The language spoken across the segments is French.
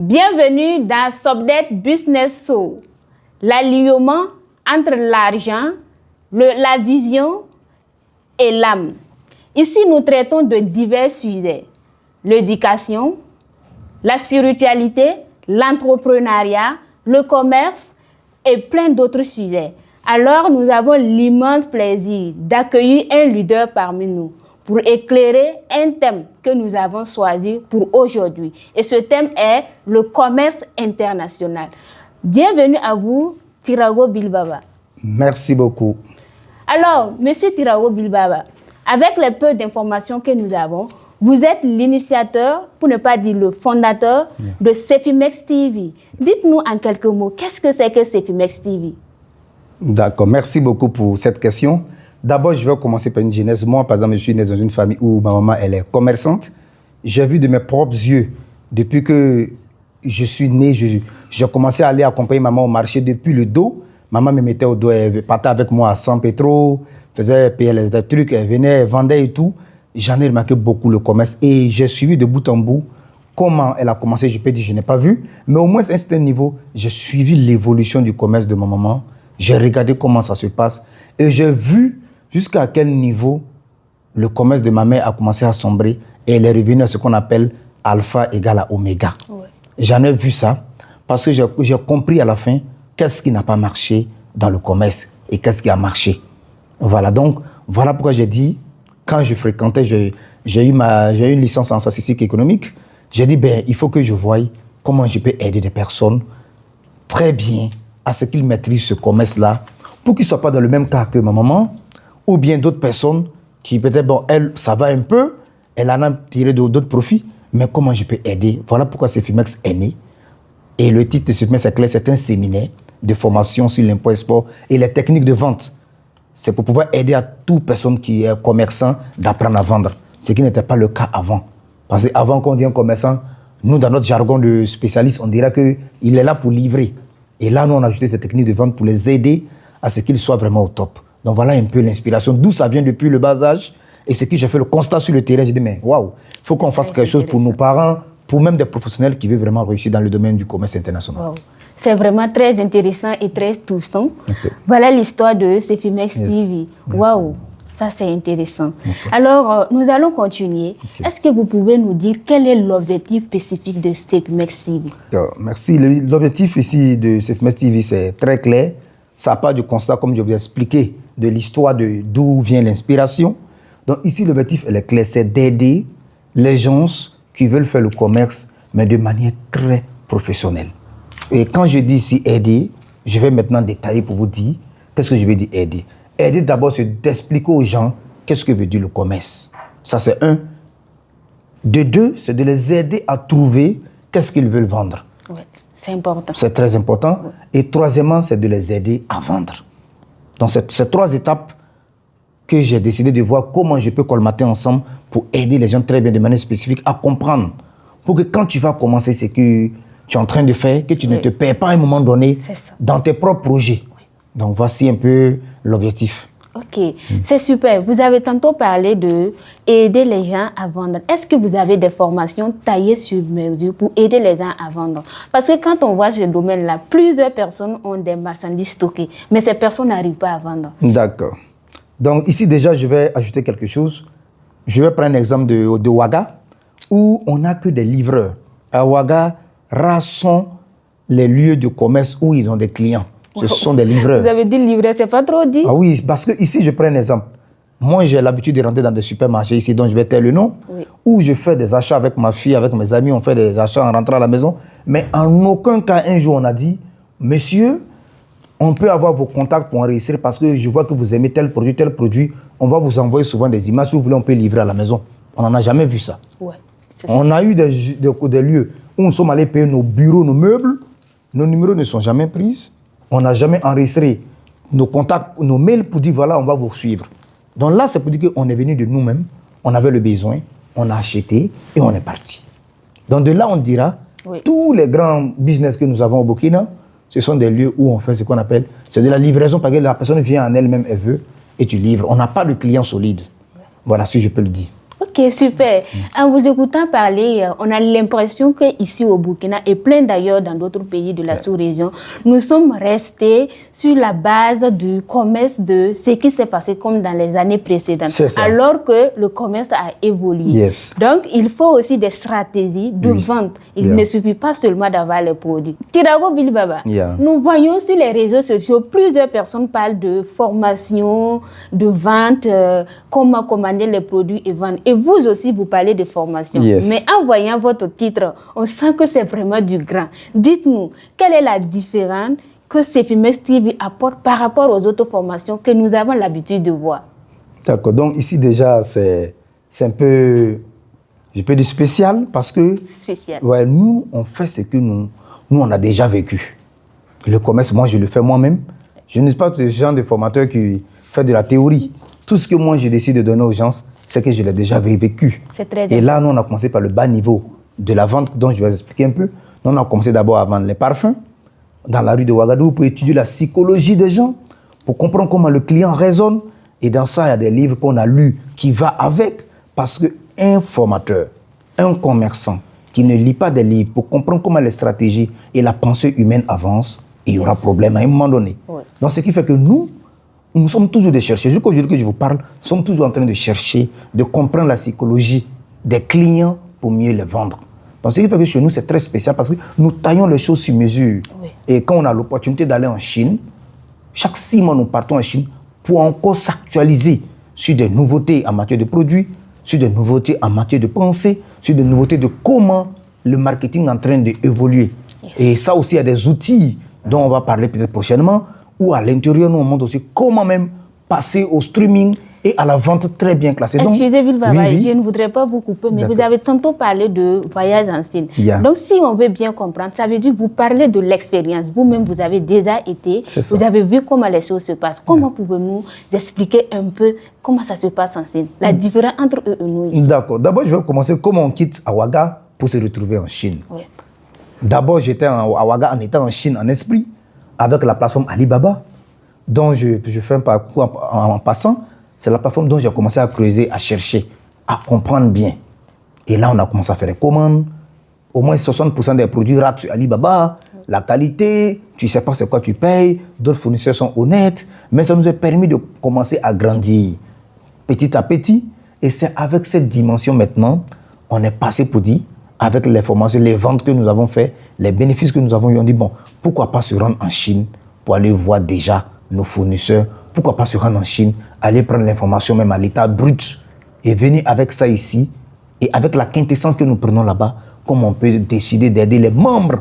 Bienvenue dans Sobdet Business Show, l'alignement entre l'argent, la vision et l'âme. Ici, nous traitons de divers sujets, l'éducation, la spiritualité, l'entrepreneuriat, le commerce et plein d'autres sujets. Alors, nous avons l'immense plaisir d'accueillir un leader parmi nous pour éclairer un thème que nous avons choisi pour aujourd'hui. Et ce thème est le commerce international. Bienvenue à vous, Tirago Bilbaba. Merci beaucoup. Alors, Monsieur Tirago Bilbaba, avec les peu d'informations que nous avons, vous êtes l'initiateur, pour ne pas dire le fondateur, de Cefimex TV. Dites-nous en quelques mots, qu'est-ce que c'est que Cefimex TV? D'accord, merci beaucoup pour cette question. D'abord, je vais commencer par une genèse. Moi, par exemple, je suis né dans une famille où ma maman, elle est commerçante. J'ai vu de mes propres yeux, depuis que je suis né, j'ai commencé à aller accompagner maman au marché depuis le dos. Maman me mettait au dos, elle partait avec moi à San Petro, faisait payer les trucs, elle venait, elle vendait et tout. J'en ai remarqué beaucoup le commerce et j'ai suivi de bout en bout comment elle a commencé. Je peux dire, je n'ai pas vu, mais au moins à un certain niveau, j'ai suivi l'évolution du commerce de ma maman. J'ai regardé comment ça se passe et j'ai vu jusqu'à quel niveau le commerce de ma mère a commencé à sombrer et elle est revenue à ce qu'on appelle alpha égale à oméga. Ouais. J'en ai vu ça parce que j'ai compris à la fin qu'est-ce qui n'a pas marché dans le commerce et qu'est-ce qui a marché. Voilà, donc voilà pourquoi j'ai dit, quand je fréquentais, j'ai eu une licence en statistique économique, j'ai dit, il faut que je voie comment je peux aider des personnes très bien à ce qu'ils maîtrisent ce commerce-là pour qu'ils ne soient pas dans le même cas que ma maman, ou bien d'autres personnes qui peut-être, elle, ça va un peu, elle en a tiré d'autres profits, mais comment je peux aider? Voilà pourquoi Cefimex est né. Et le titre de Cefimex est clair, c'est un séminaire de formation sur l'import-export et les techniques de vente. C'est pour pouvoir aider à toute personne qui est commerçant d'apprendre à vendre, ce qui n'était pas le cas avant. Parce qu'avant qu'on dit un commerçant, nous, dans notre jargon de spécialiste, on dirait qu'il est là pour livrer. Et là, nous, on a ajouté ces techniques de vente pour les aider à ce qu'ils soient vraiment au top. Donc voilà un peu l'inspiration, d'où ça vient depuis le bas âge. Et ce que j'ai fait le constat sur le terrain, j'ai dit, mais waouh, il faut qu'on fasse quelque chose pour nos parents, pour même des professionnels qui veulent vraiment réussir dans le domaine du commerce international. Wow. C'est vraiment très intéressant et très touchant. Okay. Voilà l'histoire de Cefimex TV. Waouh, ça c'est intéressant. Okay. Alors, nous allons continuer. Okay. Est-ce que vous pouvez nous dire quel est l'objectif spécifique de Cefimex TV? Merci. L'objectif ici de Cefimex TV, c'est très clair. Ça part du constat, comme je vous ai expliqué, de l'histoire d'où vient l'inspiration. Donc ici, l'objectif, elle est clair, c'est d'aider les gens qui veulent faire le commerce, mais de manière très professionnelle. Et quand je dis ici aider, je vais maintenant détailler pour vous dire qu'est-ce que je veux dire aider. Aider d'abord, c'est d'expliquer aux gens qu'est-ce que veut dire le commerce. Ça, c'est un. De deux, c'est de les aider à trouver qu'est-ce qu'ils veulent vendre. Oui, c'est important. C'est très important. Oui. Et troisièmement, c'est de les aider à vendre. Donc, c'est ces trois étapes que j'ai décidé de voir comment je peux colmater ensemble pour aider les gens très bien de manière spécifique à comprendre. Pour que quand tu vas commencer ce que tu es en train de faire, que tu ne te perds pas à un moment donné dans tes propres projets. Oui. Donc, voici un peu l'objectif. Ok, c'est super. Vous avez tantôt parlé d'aider les gens à vendre. Est-ce que vous avez des formations taillées sur mesure pour aider les gens à vendre? Parce que quand on voit ce domaine-là, plusieurs personnes ont des marchandises stockées, mais ces personnes n'arrivent pas à vendre. D'accord. Donc ici déjà, je vais ajouter quelque chose. Je vais prendre l'exemple de Ouaga, où on n'a que des livreurs. À Ouaga, rares sont les lieux de commerce où ils ont des clients. Ce sont des livreurs. Vous avez dit livreur, c'est pas trop dit? Ah oui, parce que ici, je prends un exemple. Moi, j'ai l'habitude de rentrer dans des supermarchés ici, dont je vais taire le nom, où je fais des achats avec ma fille, avec mes amis, on fait des achats en rentrant à la maison. Mais en aucun cas, un jour, on a dit, monsieur, on peut avoir vos contacts pour enregistrer parce que je vois que vous aimez tel produit. On va vous envoyer souvent des images. Si vous voulez, on peut livrer à la maison. On n'en a jamais vu ça. Ouais, on a eu des lieux où nous sommes allés payer nos bureaux, nos meubles. Nos numéros ne sont jamais pris. On n'a jamais enregistré nos contacts, nos mails pour dire voilà, on va vous suivre. Donc là, c'est pour dire qu'on est venu de nous-mêmes. On avait le besoin, on a acheté et on est parti. Donc de là, on dira tous les grands business que nous avons au Burkina, ce sont des lieux où on fait ce qu'on appelle, c'est de la livraison, parce que la personne vient en elle-même, elle veut, et tu livres. On n'a pas de client solide. Voilà, si je peux le dire. Ok, Ok, super. En vous écoutant parler, on a l'impression qu'ici au Burkina, et plein d'ailleurs dans d'autres pays de la sous-région, nous sommes restés sur la base du commerce de ce qui s'est passé comme dans les années précédentes, alors que le commerce a évolué. Yes. Donc, il faut aussi des stratégies de vente. Il ne suffit pas seulement d'avoir les produits. Tirago Bilbaba, nous voyons sur les réseaux sociaux, plusieurs personnes parlent de formation, de vente, comment commander les produits et vendre. Et vous aussi, vous parlez de formation. Yes. Mais en voyant votre titre, on sent que c'est vraiment du grand. Dites-nous, quelle est la différence que Cefimex TV apporte par rapport aux autres formations que nous avons l'habitude de voir? D'accord. Donc ici déjà, c'est un peu, je peux dire spécial parce que ouais, nous, on fait ce que nous, on a déjà vécu. Le commerce, moi, je le fais moi-même. Je ne suis pas ce genre de formateur qui fait de la théorie. Tout ce que moi, je décide de donner aux gens, c'est que je l'ai déjà vécu. C'est très Et là, nous, on a commencé par le bas niveau de la vente, dont je vais vous expliquer un peu. Nous, on a commencé d'abord à vendre les parfums dans la rue de Ouagadougou pour étudier la psychologie des gens, pour comprendre comment le client raisonne. Et dans ça, il y a des livres qu'on a lus qui vont avec. Parce qu'un formateur, un commerçant qui ne lit pas des livres pour comprendre comment les stratégies et la pensée humaine avancent, il y aura problème à un moment donné. Oui. Donc, ce qui fait que nous sommes toujours des chercheurs. Jusqu'aujourd'hui que je vous parle, nous sommes toujours en train de chercher, de comprendre la psychologie des clients pour mieux les vendre. Donc, ce qui fait que chez nous, c'est très spécial parce que nous taillons les choses sur mesure. Oui. Et quand on a l'opportunité d'aller en Chine, chaque 6 mois, nous partons en Chine pour encore s'actualiser sur des nouveautés en matière de produits, sur des nouveautés en matière de pensée, sur des nouveautés de comment le marketing est en train d'évoluer. Yes. Et ça aussi, il y a des outils dont on va parler peut-être prochainement, où à l'intérieur, nous, on montre aussi comment même passer au streaming et à la vente très bien classée. Excusez-moi, oui. Je ne voudrais pas vous couper, mais vous avez tantôt parlé de voyage en Chine. Donc, si on veut bien comprendre, ça veut dire que vous parlez de l'expérience. Vous-même, vous avez déjà été, vous avez vu comment les choses se passent. Comment pouvez-vous expliquer un peu comment ça se passe en Chine, la différence entre eux et nous ici? D'accord. D'abord, je vais commencer comment on quitte Ouaga pour se retrouver en Chine. Oui. D'abord, j'étais à Ouaga en étant en Chine en esprit, avec la plateforme Alibaba, dont je fais un parcours en passant. C'est la plateforme dont j'ai commencé à creuser, à chercher, à comprendre bien. Et là, on a commencé à faire des commandes. Au moins 60% des produits ratent sur Alibaba. La qualité, tu ne sais pas c'est quoi tu payes. D'autres fournisseurs sont honnêtes. Mais ça nous a permis de commencer à grandir petit à petit. Et c'est avec cette dimension maintenant, on est passé pour dire, avec les formations, les ventes que nous avons fait, les bénéfices que nous avons eu, on dit, bon, pourquoi pas se rendre en Chine pour aller voir déjà nos fournisseurs? Pourquoi pas se rendre en Chine, aller prendre l'information même à l'état brut et venir avec ça ici et avec la quintessence que nous prenons là-bas, comme on peut décider d'aider les membres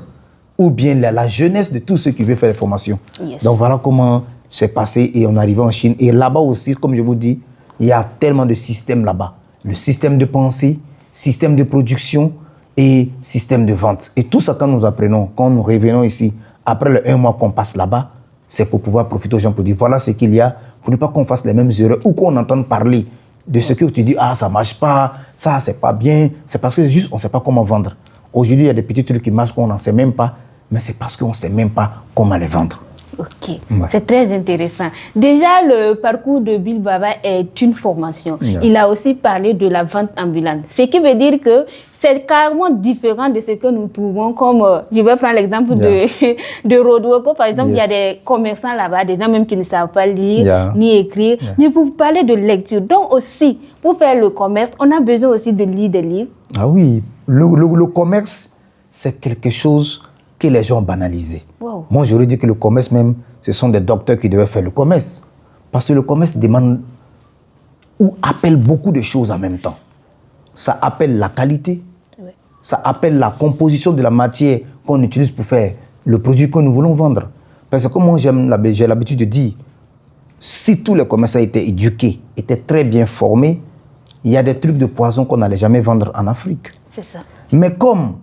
ou bien la jeunesse de tous ceux qui veulent faire les formations. Yes. Donc voilà comment c'est passé et on est arrivé en Chine. Et là-bas aussi, comme je vous dis, il y a tellement de systèmes là-bas. Le système de pensée, système de production et système de vente. Et tout ça, quand nous apprenons, quand nous revenons ici, après le 1 mois qu'on passe là-bas, c'est pour pouvoir profiter aux gens pour dire voilà ce qu'il y a, pour ne pas qu'on fasse les mêmes erreurs ou qu'on entende parler de ce que tu dis, ah ça ne marche pas, ça c'est pas bien, c'est parce que juste on ne sait pas comment vendre. Aujourd'hui, il y a des petits trucs qui marchent qu'on n'en sait même pas, mais c'est parce qu'on ne sait même pas comment les vendre. Ok, c'est très intéressant. Déjà, le parcours de Bill Baba est une formation. Il a aussi parlé de la vente ambulante. Ce qui veut dire que c'est carrément différent de ce que nous trouvons comme, je vais prendre l'exemple de Rodwoko, par exemple, il y a des commerçants là-bas, des gens même qui ne savent pas lire ni écrire, mais vous parlez de lecture. Donc aussi, pour faire le commerce, on a besoin aussi de lire des livres. Ah oui, le commerce, c'est quelque chose que les gens ont banalisé. Wow. Moi, j'aurais dit que le commerce même, ce sont des docteurs qui devaient faire le commerce. Parce que le commerce demande ou appelle beaucoup de choses en même temps. Ça appelle la qualité, ça appelle la composition de la matière qu'on utilise pour faire le produit que nous voulons vendre. Parce que comme moi, j'ai l'habitude de dire, si tous les commerçants étaient éduqués, étaient très bien formés, il y a des trucs de poison qu'on n'allait jamais vendre en Afrique. C'est ça. Mais comme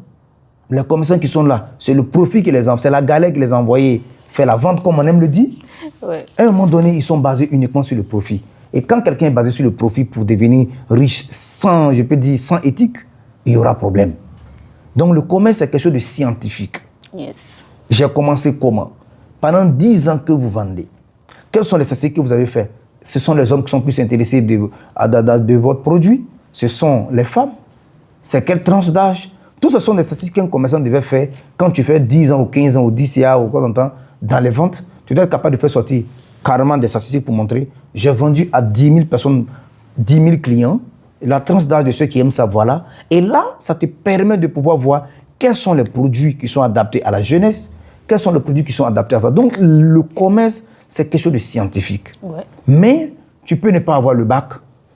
les commerçants qui sont là, c'est le profit qui les envoie, c'est la galère qui les a envoyés faire la vente, comme on aime le dire. À un moment donné, ils sont basés uniquement sur le profit. Et quand quelqu'un est basé sur le profit pour devenir riche sans, je peux dire, sans éthique, il y aura problème. Donc le commerce, c'est quelque chose de scientifique. Yes. J'ai commencé comment? Pendant 10 ans que vous vendez, quels sont les essais que vous avez faits? Ce sont les hommes qui sont plus intéressés de votre produit. ce sont les femmes, c'est quelle tranche d'âge. Tout ce sont des statistiques qu'un commerçant devait faire quand tu fais 10 ans ou 15 ans ou 10 CA ou quoi longtemps dans les ventes. Tu dois être capable de faire sortir carrément des statistiques pour montrer j'ai vendu à 10 000 personnes, 10 000 clients, la tranche d'âge de ceux qui aiment ça, voilà. Et là, ça te permet de pouvoir voir quels sont les produits qui sont adaptés à la jeunesse, quels sont les produits qui sont adaptés à ça. Donc, le commerce, c'est quelque chose de scientifique. Ouais. Mais tu peux ne pas avoir le bac,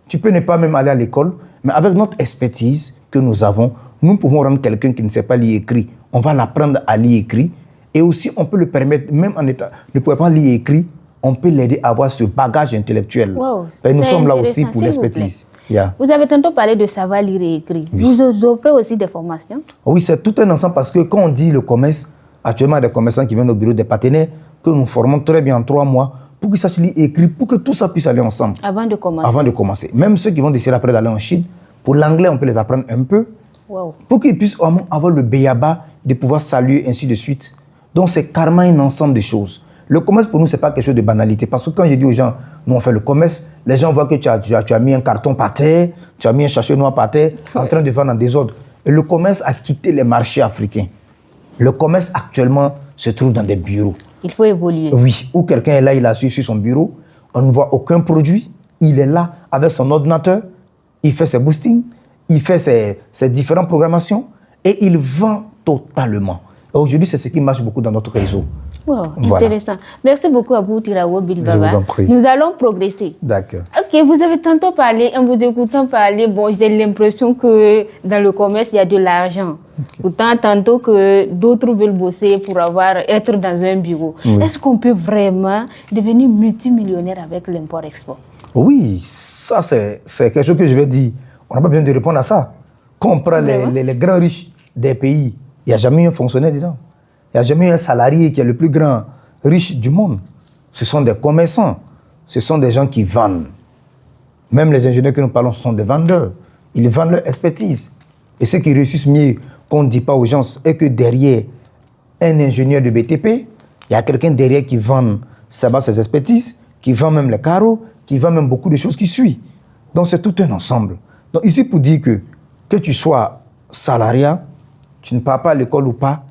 tu peux ne pas même aller à l'école, mais avec notre expertise que nous avons, nous pouvons rendre quelqu'un qui ne sait pas lire et écrire, on va l'apprendre à lire et écrire. Et aussi, on peut le permettre, même en état ne pouvant pas lire et écrire, on peut l'aider à avoir ce bagage intellectuel. Wow, et nous sommes là intéressant, aussi pour s'il vous l'expertise. Yeah. Vous avez tantôt parlé de savoir lire et écrire. Oui. Vous offrez aussi des formations? Oui, c'est tout un ensemble parce que quand on dit le commerce, actuellement, il y a des commerçants qui viennent au bureau des partenaires que nous formons très bien en 3 mois pour qu'ils sachent lire et écrire, pour que tout ça puisse aller ensemble. Avant de commencer? Avant de commencer. Même ceux qui vont décider après d'aller en Chine, pour l'anglais, on peut les apprendre un peu. Wow. Pour qu'ils puissent avoir le béaba de pouvoir saluer, ainsi de suite. Donc, c'est carrément un ensemble de choses. Le commerce, pour nous, ce n'est pas quelque chose de banalité. Parce que quand je dis aux gens, nous, on fait le commerce, les gens voient que tu as mis un carton par terre, tu as mis un sachet noir par terre, en train de vendre en désordre. Et le commerce a quitté les marchés africains. Le commerce, actuellement, se trouve dans des bureaux. Il faut évoluer. Oui, où quelqu'un est là, il a assis sur son bureau, on ne voit aucun produit, il est là avec son ordinateur, il fait ses boostings, il fait ses différentes programmations et il vend totalement. Et aujourd'hui, c'est ce qui marche beaucoup dans notre réseau. Wow, Voilà. intéressant. Merci beaucoup à vous, Tirawo Bilbaba. Je vous en prie. Nous allons progresser. D'accord. Ok, vous avez tantôt parlé, en vous écoutant parler, bon, j'ai l'impression que dans le commerce, il y a de l'argent. Pourtant, tantôt que d'autres veulent bosser pour être dans un bureau. Oui. Est-ce qu'on peut vraiment devenir multimillionnaire avec l'import-export? Oui, ça c'est quelque chose que je vais dire. On n'a pas besoin de répondre à ça. Quand on prend les grands riches des pays, il n'y a jamais eu un fonctionnaire dedans. Il n'y a jamais eu un salarié qui est le plus grand riche du monde. Ce sont des commerçants. Ce sont des gens qui vendent. Même les ingénieurs que nous parlons, ce sont des vendeurs. Ils vendent leur expertise. Et ce qui réussissent mieux, qu'on ne dit pas aux gens, est que derrière un ingénieur de BTP, il y a quelqu'un derrière qui vend ses expertises, qui vend même les carreaux, qui vend même beaucoup de choses qui suivent. Donc c'est tout un ensemble. Donc ici pour dire que tu sois salarié, tu ne pars pas à l'école ou pas,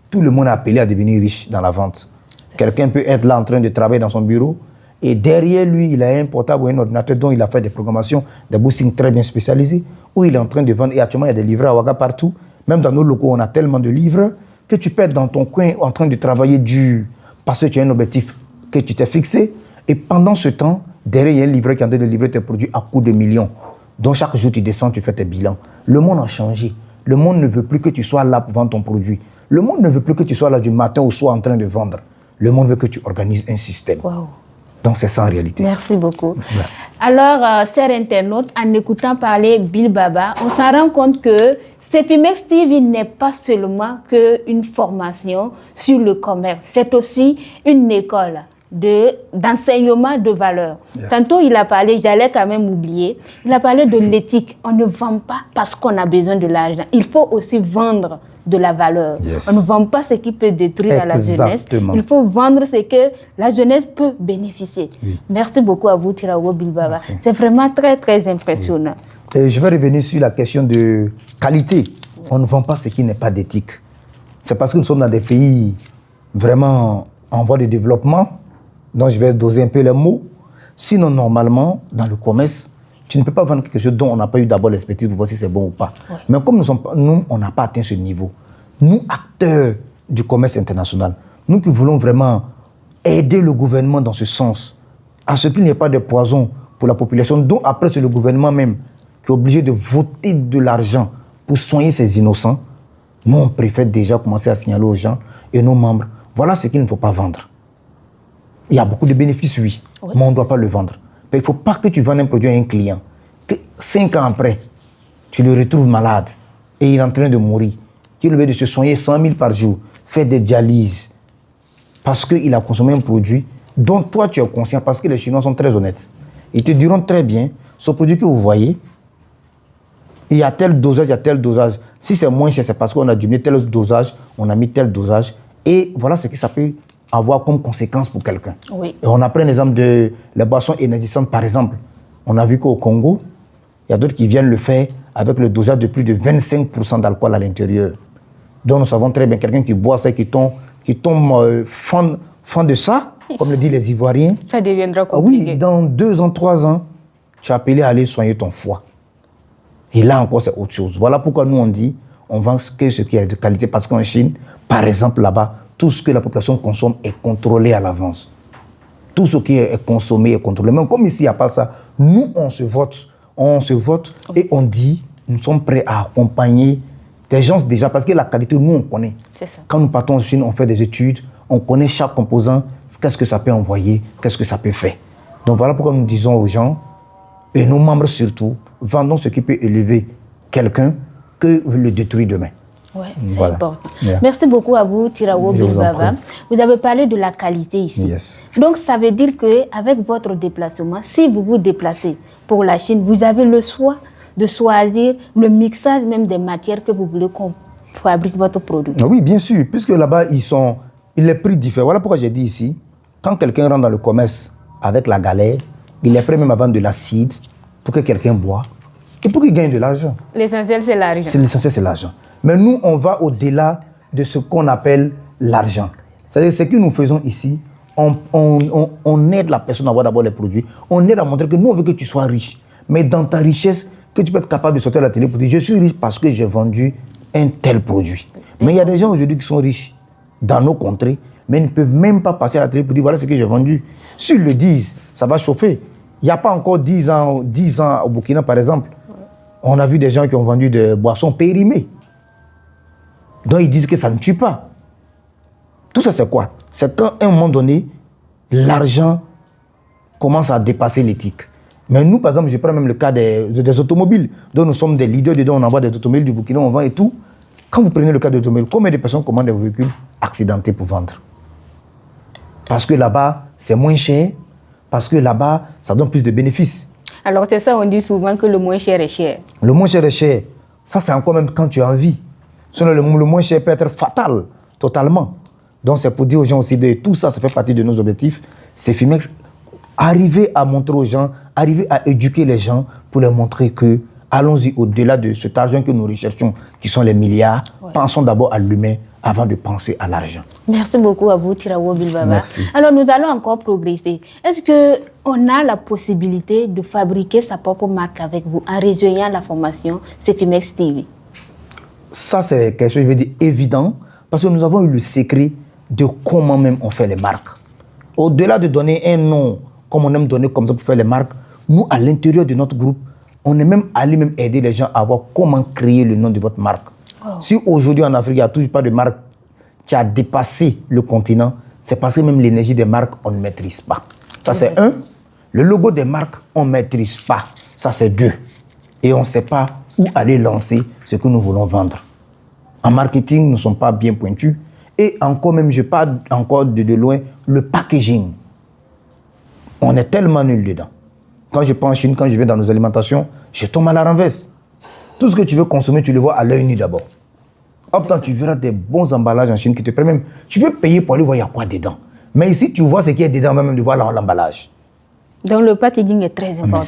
tout le monde est appelé à devenir riche dans la vente. Quelqu'un peut être là en train de travailler dans son bureau et derrière lui, il a un portable ou un ordinateur dont il a fait des programmations, des boostings très bien spécialisés, où il est en train de vendre. Et actuellement, il y a des livreurs à Ouaga partout. Même dans nos locaux, on a tellement de livreurs que tu peux être dans ton coin en train de travailler dur parce que tu as un objectif que tu t'es fixé. Et pendant ce temps, derrière, il y a un livreur qui est en train de livrer tes produits à coups de millions. Donc chaque jour, tu descends, tu fais tes bilans. Le monde a changé. Le monde ne veut plus que tu sois là pour vendre ton produit. Le monde ne veut plus que tu sois là du matin au soir en train de vendre. Le monde veut que tu organises un système. Wow. Donc c'est ça en réalité. Merci beaucoup. Ouais. Alors, chers internautes, en écoutant parler Bilbaba, on s'en rend compte que CEPIMEX TV n'est pas seulement qu'une formation sur le commerce. C'est aussi une école d'enseignement de valeurs. Yes. Tantôt, il a parlé, j'allais quand même oublier, il a parlé de l'éthique. On ne vend pas parce qu'on a besoin de l'argent. Il faut aussi vendre de la valeur. Yes. On ne vend pas ce qui peut détruire la jeunesse. Il faut vendre ce que la jeunesse peut bénéficier. Oui. Merci beaucoup à vous, Tirawo Bilbaba. C'est vraiment très, très impressionnant. Oui. Et je vais revenir sur la question de qualité. Oui. On ne vend pas ce qui n'est pas d'éthique. C'est parce que nous sommes dans des pays vraiment en voie de développement. Donc, je vais doser un peu les mots. Sinon, normalement, dans le commerce, tu ne peux pas vendre quelque chose dont on n'a pas eu d'abord l'expertise pour voir si c'est bon ou pas. Ouais. Mais comme nous, on n'a pas atteint ce niveau. Nous, acteurs du commerce international, nous qui voulons vraiment aider le gouvernement dans ce sens, à ce qu'il n'y ait pas de poison pour la population, dont après, c'est le gouvernement même qui est obligé de voter de l'argent pour soigner ses innocents, nous, on préfère déjà commencer à signaler aux gens et nos membres, voilà ce qu'il ne faut pas vendre. Il y a beaucoup de bénéfices, oui, mais on ne doit pas le vendre. Mais il ne faut pas que tu vendes un produit à un client, que 5 ans après, tu le retrouves malade et il est en train de mourir, qu'il veut de se soigner 100 000 par jour, faire des dialyses, parce qu'il a consommé un produit dont toi tu es conscient, parce que les Chinois sont très honnêtes. Ils te diront très bien, ce produit que vous voyez, il y a tel dosage, il y a tel dosage. Si c'est moins cher, c'est parce qu'on a diminué tel dosage, on a mis tel dosage, et voilà ce que ça peut avoir comme conséquence pour quelqu'un. Oui. Et on a pris un exemple de les boissons énergisantes, par exemple. On a vu qu'au Congo, Il y a d'autres qui viennent le faire avec le dosage de plus de 25% d'alcool à l'intérieur. Donc nous savons très bien quelqu'un qui boit ça, qui tombe fond de ça, comme le disent les Ivoiriens. Ça deviendra compliqué. Oui, dans 2 ans, 3 ans, tu es appelé à aller soigner ton foie. Et là encore, c'est autre chose. Voilà pourquoi nous, on dit, on vend que ce qui est de qualité. Parce qu'en Chine, par exemple, là-bas, tout ce que la population consomme est contrôlé à l'avance. Tout ce qui est consommé est contrôlé. Mais comme ici, il n'y a pas ça, nous, on se vote et on dit, nous sommes prêts à accompagner des gens déjà, parce que la qualité, nous, on connaît. C'est ça. Quand nous partons en Chine, on fait des études, on connaît chaque composant, qu'est-ce que ça peut envoyer, qu'est-ce que ça peut faire. Donc voilà pourquoi nous disons aux gens, et nos membres surtout, vendons ce qui peut élever quelqu'un que le détruire demain. Oui, c'est Voilà. important. Yeah. Merci beaucoup à vous, Tirawo Je vous en Bilbaba. prie. Vous avez parlé de la qualité ici. Yes. Donc, ça veut dire qu'avec votre déplacement, si vous vous déplacez pour la Chine, vous avez le choix de choisir le mixage même des matières que vous voulez qu'on fabrique votre produit. Oui, bien sûr, puisque là-bas, les prix diffèrent. Voilà pourquoi j'ai dit ici, quand quelqu'un rentre dans le commerce avec la galère, il est prêt même à vendre de l'acide pour que quelqu'un boive et pour qu'il gagne de l'argent. L'essentiel, c'est l'argent. L'essentiel, c'est l'argent. Mais nous, on va au-delà de ce qu'on appelle l'argent. C'est-à-dire, ce que nous faisons ici, on aide la personne à avoir d'abord les produits. On aide à montrer que nous, on veut que tu sois riche. Mais dans ta richesse, que tu peux être capable de sortir à la télé pour dire, je suis riche parce que j'ai vendu un tel produit. Mais il y a des gens aujourd'hui qui sont riches dans nos contrées, mais ils ne peuvent même pas passer à la télé pour dire, voilà ce que j'ai vendu. S'ils le disent, ça va chauffer. Il n'y a pas encore 10 ans au Burkina, par exemple, on a vu des gens qui ont vendu des boissons périmées. Donc ils disent que ça ne tue pas. Tout ça, c'est quoi? C'est qu'à un moment donné, l'argent commence à dépasser l'éthique. Mais nous, par exemple, je prends même le cas des automobiles. Donc nous sommes des leaders dedans, on envoie des automobiles du Burkina, on vend et tout. Quand vous prenez le cas des automobiles, combien de personnes commandent des véhicules accidentés pour vendre? Parce que là-bas, c'est moins cher, parce que là-bas, ça donne plus de bénéfices. Alors c'est ça, on dit souvent que le moins cher est cher. Le moins cher est cher. Ça, c'est encore même quand tu as envie. Sinon, le moins cher peut être fatal, totalement. Donc, c'est pour dire aux gens aussi, tout ça, ça fait partie de nos objectifs. C'est Fimex, arriver à montrer aux gens, arriver à éduquer les gens pour leur montrer que, allons-y au-delà de cet argent que nous recherchons, qui sont les milliards. Ouais. Pensons d'abord à l'humain avant de penser à l'argent. Merci beaucoup à vous, Tirawo Bilbaba. Merci. Alors, nous allons encore progresser. Est-ce qu'on a la possibilité de fabriquer sa propre marque avec vous en rejoignant la formation Cefimex TV? Ça, c'est quelque chose, je veux dire, évident, parce que nous avons eu le secret de comment même on fait les marques. Au-delà de donner un nom, comme on aime donner comme ça pour faire les marques, nous, à l'intérieur de notre groupe, on est même allé même aider les gens à voir comment créer le nom de votre marque. Oh. Si aujourd'hui en Afrique, il n'y a toujours pas de marque qui a dépassé le continent, c'est parce que même l'énergie des marques, on ne maîtrise pas. Ça, c'est un. Le logo des marques, on ne maîtrise pas. Ça, c'est deux. Et on ne sait pas où aller lancer ce que nous voulons vendre. En marketing, nous ne sommes pas bien pointus. Et encore même, je parle encore de loin, le packaging. On est tellement nul dedans. Quand je prends en Chine, quand je vais dans nos alimentations, je tombe à la renverse. Tout ce que tu veux consommer, tu le vois à l'œil nu d'abord. Hop, tu verras des bons emballages en Chine qui te permettent même... Tu veux payer pour aller voir il y a quoi dedans. Mais ici, tu vois ce qu'il y a dedans, même de voir l'emballage. Donc le packaging est très important.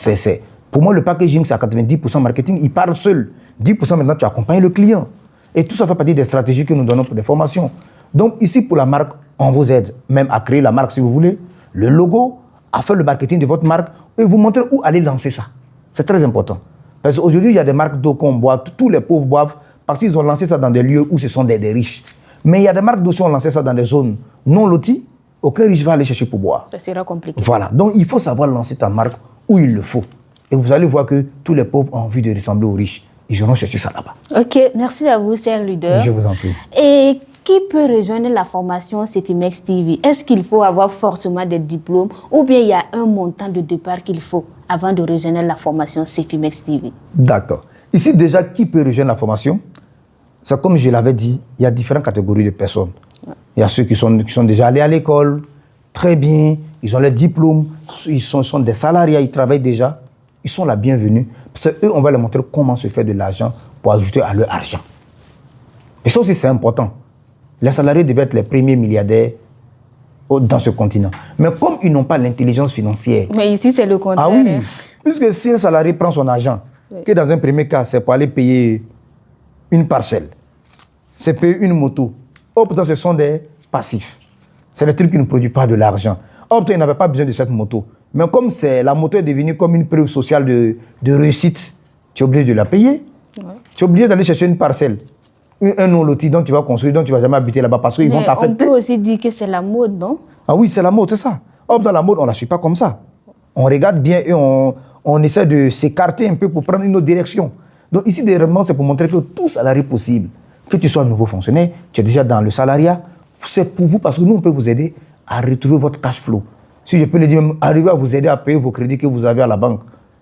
Pour moi, le packaging, c'est à 90% marketing. Il parle seul. 10% maintenant, tu accompagnes le client. Et tout ça fait partie des stratégies que nous donnons pour des formations. Donc ici, pour la marque, on vous aide même à créer la marque si vous voulez, le logo, à faire le marketing de votre marque et vous montrer où aller lancer ça. C'est très important. Parce qu'aujourd'hui, il y a des marques d'eau qu'on boit, tous les pauvres boivent parce qu'ils ont lancé ça dans des lieux où ce sont des riches. Mais il y a des marques d'eau qui ont lancé ça dans des zones non loties, aucun riche va aller chercher pour boire. Ça sera compliqué. Voilà. Donc il faut savoir lancer ta marque où il le faut. Et vous allez voir que tous les pauvres ont envie de ressembler aux riches. Ils auront cherché ça là-bas. Ok, merci à vous, cher leader. Je vous en prie. Et qui peut rejoindre la formation Cefimex TV? Est-ce qu'il faut avoir forcément des diplômes ou bien il y a un montant de départ qu'il faut avant de rejoindre la formation Cefimex TV? D'accord. Ici, déjà, qui peut rejoindre la formation? C'est comme je l'avais dit, il y a différentes catégories de personnes. Il y a ceux qui sont déjà allés à l'école, très bien, ils ont les diplômes, ils sont des salariés, ils travaillent déjà. Ils sont la bienvenue. Parce qu'eux, on va leur montrer comment se faire de l'argent pour ajouter à leur argent. Et ça aussi, c'est important. Les salariés devaient être les premiers milliardaires dans ce continent. Mais comme ils n'ont pas l'intelligence financière... Mais ici, c'est le contraire. Ah oui, puisque si un salarié prend son argent que dans un premier cas, c'est pour aller payer une parcelle, c'est payer une moto. Or, pourtant, ce sont des passifs. C'est des trucs qui ne produisent pas de l'argent. Or, pourtant, ils n'avaient pas besoin de cette moto. Mais comme la moto est devenue comme une preuve sociale de réussite, tu es obligé de la payer. Ouais. Tu es obligé d'aller chercher une parcelle, un non-loti dont tu vas construire, dont tu ne vas jamais habiter là-bas parce qu'ils vont t'affecter. On peut aussi dire que c'est la mode, non? Ah oui, c'est la mode, c'est ça. Or, dans la mode, on ne la suit pas comme ça. On regarde bien et on essaie de s'écarter un peu pour prendre une autre direction. Donc ici, vraiment, c'est pour montrer que tout salarié possible, que tu sois un nouveau fonctionnaire, tu es déjà dans le salariat, c'est pour vous parce que nous, on peut vous aider à retrouver votre cash flow. Si je peux le dire, arriver à vous aider à payer vos crédits que vous avez à la banque,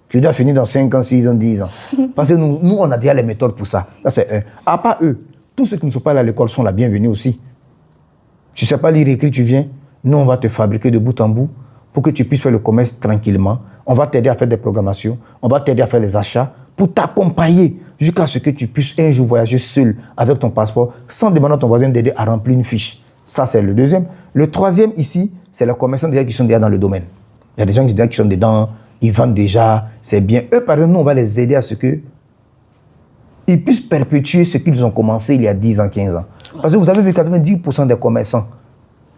qui doit finir dans 5 ans, 6 ans, 10 ans. Parce que nous, on a déjà les méthodes pour ça. Ça, c'est un. À part eux, tous ceux qui ne sont pas allés à l'école sont la bienvenue aussi. Tu ne sais pas lire et écrire, tu viens. Nous, on va te fabriquer de bout en bout pour que tu puisses faire le commerce tranquillement. On va t'aider à faire des programmations. On va t'aider à faire les achats pour t'accompagner jusqu'à ce que tu puisses un jour voyager seul avec ton passeport sans demander à ton voisin d'aider à remplir une fiche. Ça, c'est le deuxième. Le troisième, ici, c'est les commerçants déjà qui sont déjà dans le domaine. Il y a des gens qui sont dedans, ils vendent déjà, c'est bien. Eux, par exemple, nous, on va les aider à ce qu'ils puissent perpétuer ce qu'ils ont commencé il y a 10 ans, 15 ans. Parce que vous avez vu 90% des commerçants,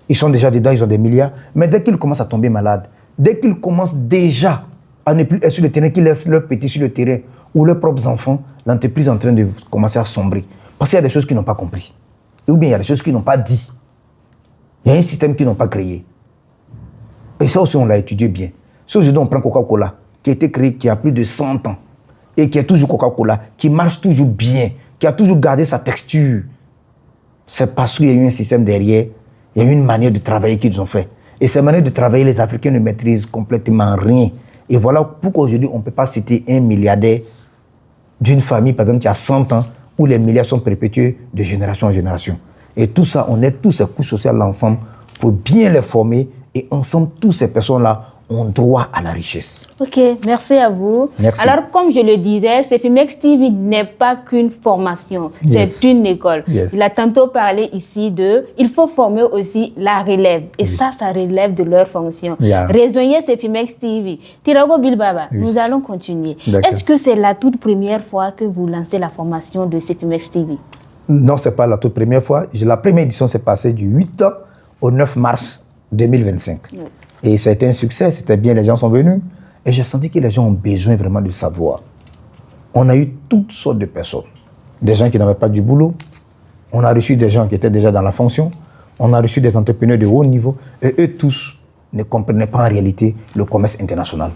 ils sont déjà dedans, ils ont des milliards. Mais dès qu'ils commencent à tomber malades, dès qu'ils commencent déjà à ne plus être sur le terrain, qu'ils laissent leurs petits sur le terrain ou leurs propres enfants, l'entreprise est en train de commencer à sombrer. Parce qu'il y a des choses qu'ils n'ont pas compris. Ou bien il y a des choses qu'ils n'ont pas dit. Il y a un système qu'ils n'ont pas créé. Et ça aussi, on l'a étudié bien. Si aujourd'hui on prend Coca-Cola, qui a été créé qui a plus de 100 ans, et qui est toujours Coca-Cola, qui marche toujours bien, qui a toujours gardé sa texture, c'est parce qu'il y a eu un système derrière, il y a eu une manière de travailler qu'ils ont fait. Et cette manière de travailler, les Africains ne maîtrisent complètement rien. Et voilà pourquoi aujourd'hui, on ne peut pas citer un milliardaire d'une famille, par exemple, qui a 100 ans, où les milliards sont perpétués de génération en génération. Et tout ça, on aide toutes ces couches sociales ensemble pour bien les former. Et ensemble, toutes ces personnes-là ont droit à la richesse. Ok, merci à vous. Merci. Alors, comme je le disais, CEFIMEX TV n'est pas qu'une formation, c'est une école. Il a tantôt parlé ici il faut former aussi la relève. Et ça relève de leur fonction. Rejoignez CEFIMEX TV. Tirago Bilbaba, nous allons continuer. Est-ce que c'est la toute première fois que vous lancez la formation de CEFIMEX TV? Non, ce n'est pas la toute première fois. La première édition s'est passée du 8 au 9 mars 2025. Et c'était un succès, c'était bien, les gens sont venus. Et j'ai senti que les gens ont besoin vraiment de savoir. On a eu toutes sortes de personnes. Des gens qui n'avaient pas du boulot. On a reçu des gens qui étaient déjà dans la fonction. On a reçu des entrepreneurs de haut niveau. Et eux tous ne comprenaient pas en réalité le commerce international.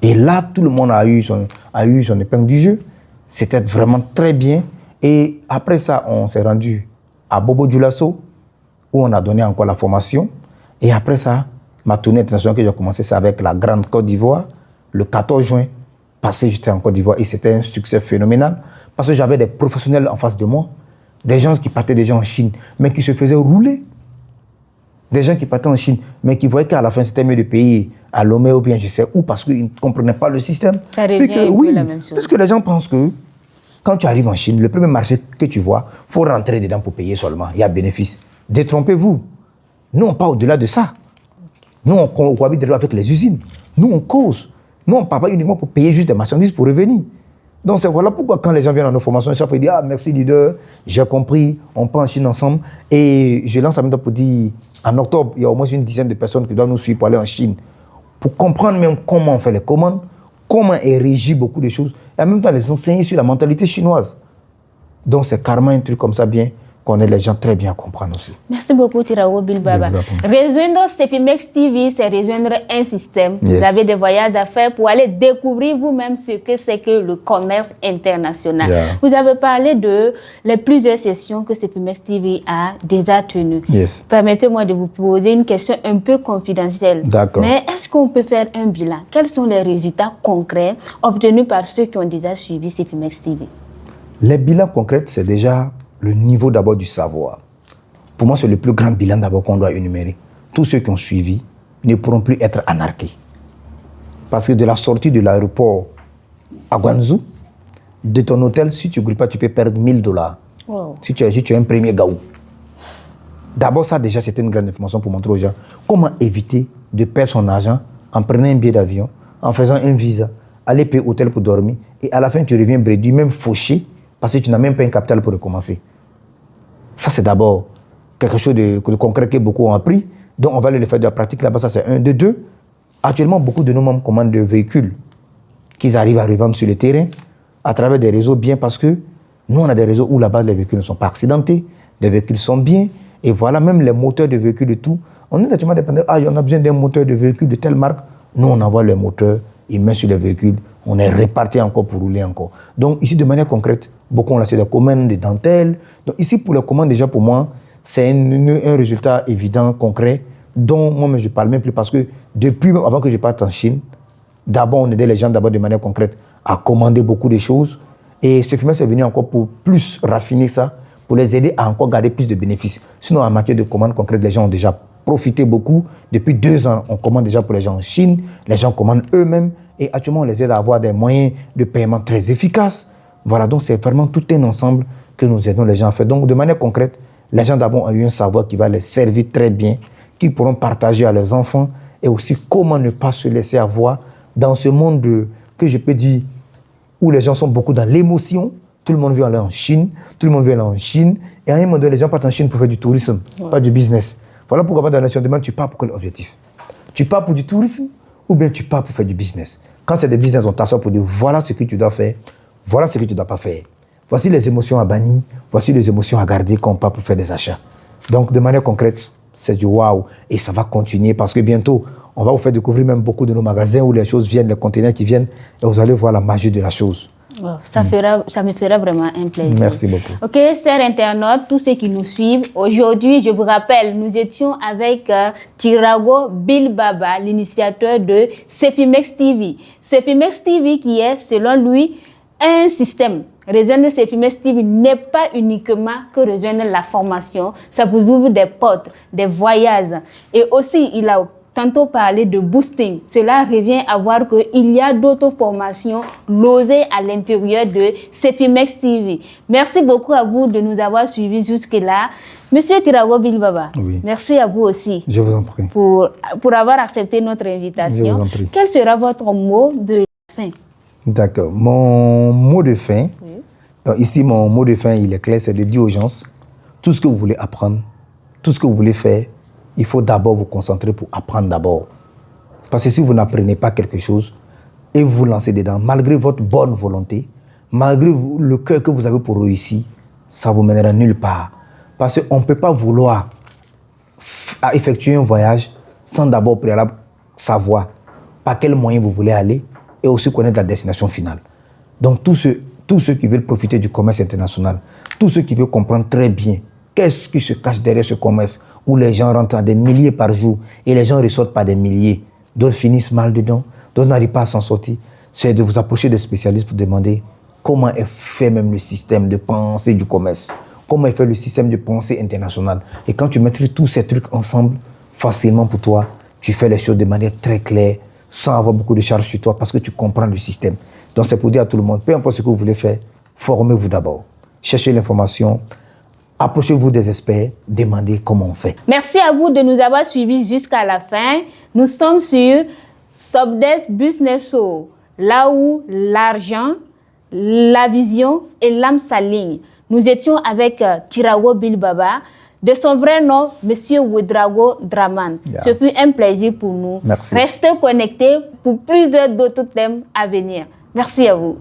Et là, tout le monde a eu son épingle du jeu. C'était vraiment très bien. Et après ça, on s'est rendu à Bobo Dioulasso, où on a donné encore la formation. Et après ça, ma tournée internationale que j'ai commencé, c'est avec la Grande Côte d'Ivoire. Le 14 juin passé, j'étais en Côte d'Ivoire et c'était un succès phénoménal parce que j'avais des professionnels en face de moi, des gens qui partaient déjà en Chine, mais qui se faisaient rouler. Des gens qui partaient en Chine, mais qui voyaient qu'à la fin, c'était mieux de payer à Lomé ou bien je sais où parce qu'ils ne comprenaient pas le système. Ça revient la même chose. Parce que les gens pensent que quand tu arrives en Chine, le premier marché que tu vois, il faut rentrer dedans pour payer seulement. Il y a bénéfice. Détrompez-vous. Nous, on part au-delà de ça. Nous, on cohabite avec les usines. Nous, on cause. Nous, on ne part pas uniquement pour payer juste des marchandises pour revenir. Donc, c'est voilà pourquoi quand les gens viennent dans nos formations, ils savent dire « Ah, merci leader, j'ai compris, on part en Chine ensemble. » Et je lance en même temps pour dire, en octobre, il y a au moins une dizaine de personnes qui doivent nous suivre pour aller en Chine. Pour comprendre même comment on fait les commandes, comment est régi beaucoup de choses. Et en même temps, les enseigner sur la mentalité chinoise. Donc, c'est carrément un truc comme ça bien, qu'on aide les gens très bien à comprendre aussi. Merci beaucoup, Tirago Bilbaba. Rejoindre CEFIMEX TV, c'est rejoindre un système. Vous avez des voyages à faire pour aller découvrir vous-même ce que c'est que le commerce international. Vous avez parlé de les plusieurs sessions que CEFIMEX TV a déjà tenues. Permettez-moi de vous poser une question un peu confidentielle. Mais est-ce qu'on peut faire un bilan? Quels sont les résultats concrets obtenus par ceux qui ont déjà suivi CEFIMEX TV? Les bilans concrets, c'est déjà le niveau d'abord du savoir. Pour moi, c'est le plus grand bilan d'abord qu'on doit énumérer. Tous ceux qui ont suivi ne pourront plus être anarchés. Parce que de la sortie de l'aéroport à Guangzhou, de ton hôtel, si tu ne grilles pas, tu peux perdre $1000. Wow. Si tu es un premier gaou. D'abord, ça déjà, c'était une grande information pour montrer aux gens comment éviter de perdre son argent en prenant un billet d'avion, en faisant un visa, aller payer hôtel pour dormir, et à la fin, tu reviens brédu, même fauché, parce que tu n'as même pas un capital pour recommencer. Ça, c'est d'abord quelque chose de concret que beaucoup ont appris. Donc, on va aller le faire de la pratique là-bas, ça c'est un. De deux, actuellement, beaucoup de nos membres commandent des véhicules qu'ils arrivent à revendre sur le terrain à travers des réseaux bien, parce que nous, on a des réseaux où là-bas, les véhicules ne sont pas accidentés, les véhicules sont bien, et voilà, même les moteurs de véhicules et tout. On est naturellement dépendant. Ah, on a besoin d'un moteur de véhicule de telle marque. Nous, on envoie le moteur, il met sur les véhicules, on est réparti encore pour rouler encore. Donc, ici, de manière concrète, beaucoup ont laissé des commandes, des dentelles. Donc, ici, pour les commandes, déjà, pour moi, c'est un résultat évident, concret, dont moi, je ne parle même plus, parce que depuis, avant que je parte en Chine, d'abord, on aidait les gens d'abord de manière concrète à commander beaucoup de choses. Et ce film est venu encore pour plus raffiner ça, pour les aider à encore garder plus de bénéfices. Sinon, en matière de commandes concrètes, les gens ont déjà profité beaucoup. Depuis 2 ans, on commande déjà pour les gens en Chine. Les gens commandent eux-mêmes. Et actuellement, on les aide à avoir des moyens de paiement très efficaces. Voilà, donc c'est vraiment tout un ensemble que nous aidons les gens à faire. Donc, de manière concrète, les gens d'abord ont eu un savoir qui va les servir très bien, qu'ils pourront partager à leurs enfants, et aussi comment ne pas se laisser avoir dans ce monde que je peux dire, où les gens sont beaucoup dans l'émotion. Tout le monde veut aller en Chine, tout le monde veut aller en Chine. Et à un moment donné, les gens partent en Chine pour faire du tourisme, pas du business. Voilà pourquoi dans la nation demande, tu pars pour quel objectif? Tu pars pour du tourisme ou bien tu pars pour faire du business? Quand c'est du business, on t'assoit pour dire, voilà ce que tu dois faire, voilà ce que tu ne dois pas faire. Voici les émotions à bannir, voici les émotions à garder qu'on part pour faire des achats. Donc, de manière concrète, c'est du waouh. Et ça va continuer parce que bientôt, on va vous faire découvrir même beaucoup de nos magasins où les choses viennent, les conteneurs qui viennent, et vous allez voir la magie de la chose. Oh, ça me fera vraiment un plaisir. Merci beaucoup. Ok, chers internautes, tous ceux qui nous suivent, aujourd'hui, je vous rappelle, nous étions avec Tirago Bilbaba, l'initiateur de Cefimex TV. Cefimex TV qui est, selon lui, un système. Rejoindre Cefimex TV n'est pas uniquement que rejoindre la formation, ça vous ouvre des portes, des voyages. Et aussi, il a tantôt parlé de boosting. Cela revient à voir qu'il y a d'autres formations logées à l'intérieur de Cefimex TV. Merci beaucoup à vous de nous avoir suivis jusque-là. Monsieur Tirago Bilbaba, oui. Merci à vous aussi. Je vous en prie. Pour avoir accepté notre invitation. Je vous en prie. Quel sera votre mot de fin? D'accord. Mon mot de fin, Oui. donc ici, mon mot de fin, il est clair, c'est de dire aux gens, tout ce que vous voulez apprendre, tout ce que vous voulez faire, il faut d'abord vous concentrer pour apprendre d'abord. Parce que si vous n'apprenez pas quelque chose et vous vous lancez dedans, malgré votre bonne volonté, malgré le cœur que vous avez pour réussir, ça vous mènera nulle part. Parce qu'on ne peut pas vouloir effectuer un voyage sans d'abord préalable savoir par quel moyen vous voulez aller et aussi connaître la destination finale. Donc tous ceux qui veulent profiter du commerce international, tous ceux qui veulent comprendre très bien qu'est-ce qui se cache derrière ce commerce où les gens rentrent à des milliers par jour et les gens ressortent par des milliers. D'autres finissent mal dedans, d'autres n'arrivent pas à s'en sortir. C'est de vous approcher des spécialistes pour demander comment est fait même le système de pensée du commerce, comment est fait le système de pensée international. Et quand tu maîtrises tous ces trucs ensemble, facilement pour toi, tu fais les choses de manière très claire, sans avoir beaucoup de charges sur toi parce que tu comprends le système. Donc c'est pour dire à tout le monde, peu importe ce que vous voulez faire, formez-vous d'abord. Cherchez l'information. Approchez-vous des experts, demandez comment on fait. Merci à vous de nous avoir suivis jusqu'à la fin. Nous sommes sur Sobdes Business Show, là où l'argent, la vision et l'âme s'alignent. Nous étions avec Tirago Bilbaba, de son vrai nom, Monsieur Ouedraogo Dramane. Yeah. Ce fut un plaisir pour nous. Merci. Restez connectés pour plusieurs d'autres thèmes à venir. Merci à vous.